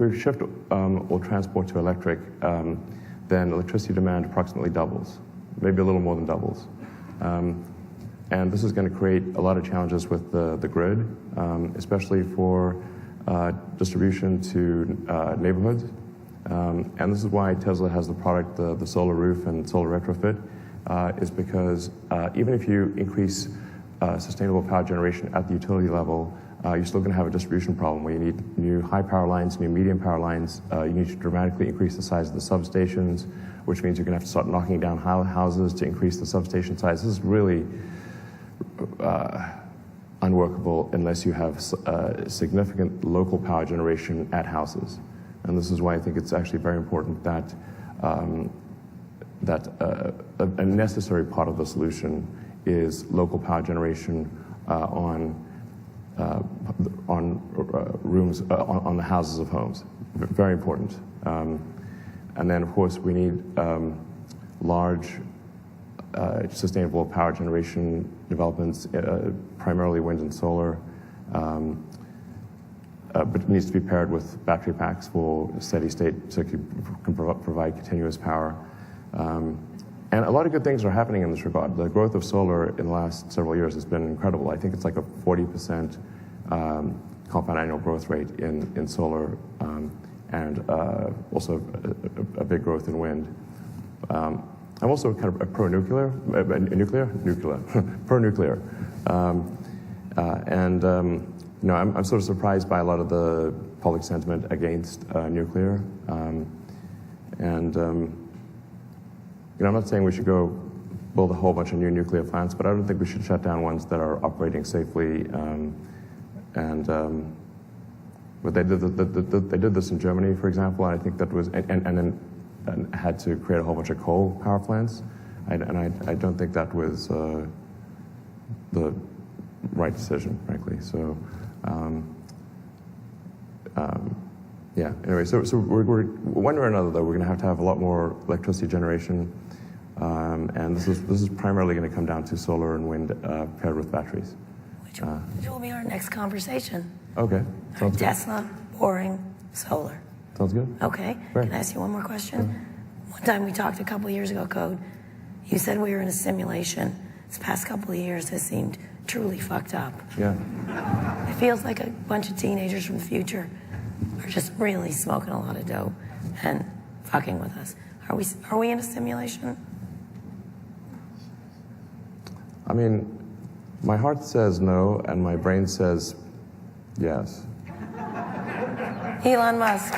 we shift all transport to electric, then electricity demand approximately doubles, maybe a little more than doubles. And this is going to create a lot of challenges with the grid, especially for distribution to neighborhoods. And this is why Tesla has the product, the solar roof and solar retrofit, is because even if you increase sustainable power generation at the utility level, you're still going to have a distribution problem where you need new high power lines, new medium power lines. You need to dramatically increase the size of the substations, which means you're going to have to start knocking down houses to increase the substation size. This is really unworkable unless you have significant local power generation at houses. And this is why I think it's actually very important that a necessary part of the solution is local power generation on rooms, on the houses of homes. Very important. And then, of course, we need large sustainable power generation developments, primarily wind and solar, but it needs to be paired with battery packs for steady state so it can provide continuous power. And a lot of good things are happening in this regard. The growth of solar in the last several years has been incredible. I think it's like a 40% compound annual growth rate in solar, and also a big growth in wind. I'm also kind of a pro-nuclear, pro-nuclear. You know, I'm sort of surprised by a lot of the public sentiment against nuclear. You know, I'm not saying we should go build a whole bunch of new nuclear plants, but I don't think we should shut down ones that are operating safely. But they did this in Germany, for example, and I think that was, and then had to create a whole bunch of coal power plants, and I don't think that was the right decision, frankly. So, yeah. Anyway, so we're one way or another, though, we're going to have a lot more electricity generation, and this is primarily going to come down to solar and wind paired with batteries. Which will be our next conversation. Okay. Sounds good. Tesla, boring, solar. Sounds good. Okay. Great. Can I ask you one more question? One time we talked a couple of years ago, Code. You said we were in a simulation. This past couple of years has seemed truly fucked up. Yeah. It feels like a bunch of teenagers from the future are just really smoking a lot of dope and fucking with us. Are we in a simulation? I mean, my heart says no, and my brain says yes. Elon Musk.